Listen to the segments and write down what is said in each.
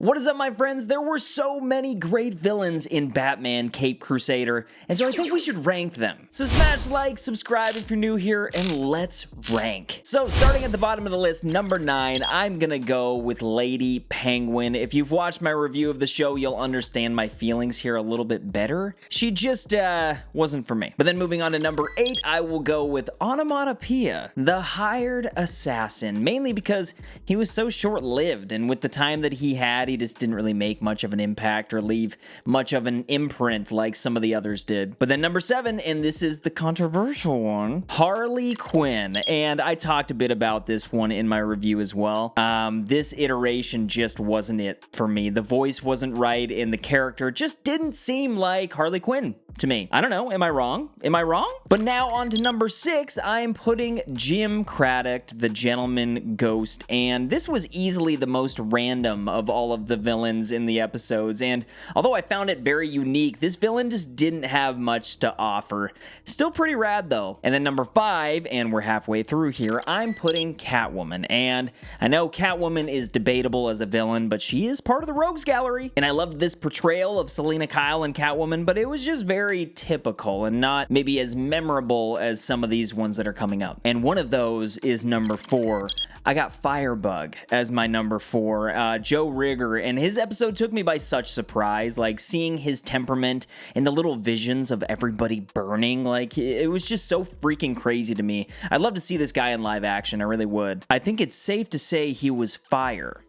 What is up, my friends? There were so many great villains in Batman Caped Crusader, and so I think we should rank them. So smash like, subscribe if you're new here, and let's rank. So starting at the bottom of the list, number 9, I'm gonna go with Lady Penguin. If you've watched my review of the show, you'll understand my feelings here a little bit better. She just, wasn't for me. But then moving on to number 8, I will go with Onomatopoeia, the hired assassin, mainly because he was so short-lived, and with the time that he had, he just didn't really make much of an impact or leave much of an imprint like some of the others did. But then number 7, and this is the controversial one, Harley Quinn. And I talked a bit about this one in my review as well. This iteration just wasn't it for me. The voice wasn't right, and the character just didn't seem like Harley Quinn to me. I don't know, am I wrong? Am I wrong? But now on to number 6, I'm putting Jim Craddock, the Gentleman Ghost, and this was easily the most random of all of the villains in the episodes, and although I found it very unique, this villain just didn't have much to offer. Still pretty rad though. And then number 5, and we're halfway through here, I'm putting Catwoman, and I know Catwoman is debatable as a villain, but she is part of the Rogues Gallery, and I loved this portrayal of Selina Kyle and Catwoman, but it was just very typical and not maybe as memorable as some of these ones that are coming up. And one of those is number 4. I got Firebug as my number 4, Joe Rigger, and his episode took me by such surprise, like seeing his temperament and the little visions of everybody burning, like it was just so freaking crazy to me. I'd love to see this guy in live action, I really would. I think it's safe to say he was fire.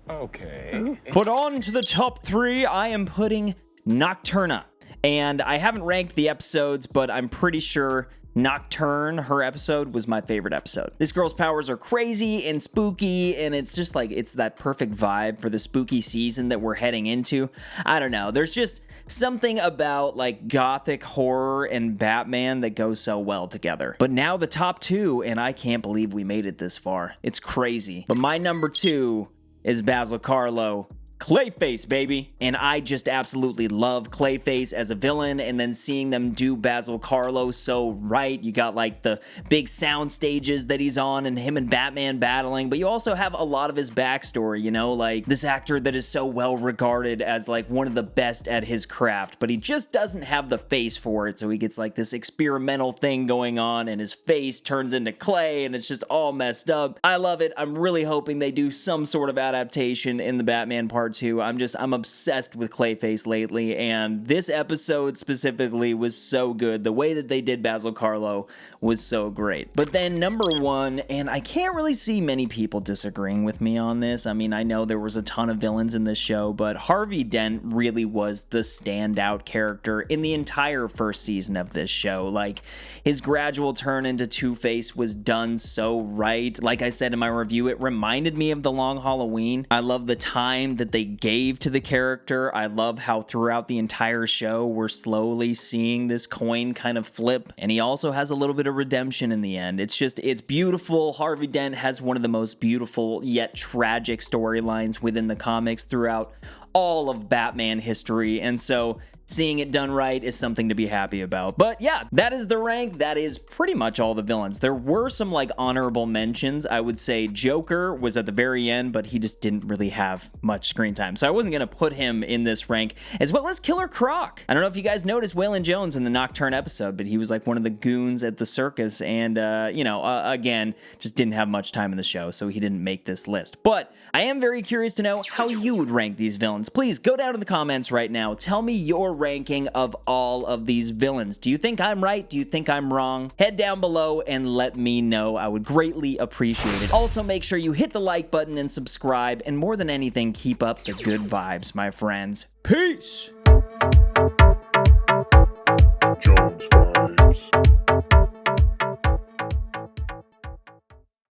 Okay. But on to the top 3, I am putting Nocturna, and I haven't ranked the episodes, but I'm pretty sure Nocturne, her episode, was my favorite episode. This girl's powers are crazy and spooky, and it's just like, it's that perfect vibe for the spooky season that we're heading into. I don't know, there's just something about like gothic horror and Batman that goes so well together. But now the top 2, and I can't believe we made it this far. It's crazy. But my number 2 is Basil Karlo. Clayface, baby. And I just absolutely love Clayface as a villain, and then seeing them do Basil Karlo so right. You got like the big sound stages that he's on and him and Batman battling, but you also have a lot of his backstory, you know, like this actor that is so well regarded as like one of the best at his craft, but he just doesn't have the face for it, so he gets like this experimental thing going on and his face turns into clay and it's just all messed up. I love it. I'm really hoping they do some sort of adaptation in the Batman Part 2. I'm obsessed with Clayface lately, and this episode specifically was so good. The way that they did Basil Karlo was so great. But then number 1, and I can't really see many people disagreeing with me on this. I mean, I know there was a ton of villains in this show, but Harvey Dent really was the standout character in the entire first season of this show. Like, his gradual turn into Two-Face was done so right. Like I said in my review, it reminded me of The Long Halloween. I love the time that they gave to the character. I love how throughout the entire show we're slowly seeing this coin kind of flip, and he also has a little bit of redemption in the end. It's beautiful. Harvey Dent has one of the most beautiful yet tragic storylines within the comics throughout all of Batman history, and so seeing it done right is something to be happy about. But yeah, that is the rank. That is pretty much all the villains. There were some like honorable mentions. I would say Joker was at the very end, but he just didn't really have much screen time, so I wasn't going to put him in this rank, as well as Killer Croc. I don't know if you guys noticed Waylon Jones in the Nocturne episode, but he was like one of the goons at the circus, and again, just didn't have much time in the show, so he didn't make this list. But I am very curious to know how you would rank these villains. Please go down to the comments right now. Tell me your ranking of all of these villains. Do you think I'm right? Do you think I'm wrong? Head down below and let me know. I would greatly appreciate it. Also, make sure you hit the like button and subscribe, and more than anything, keep up the good vibes, my friends. Peace!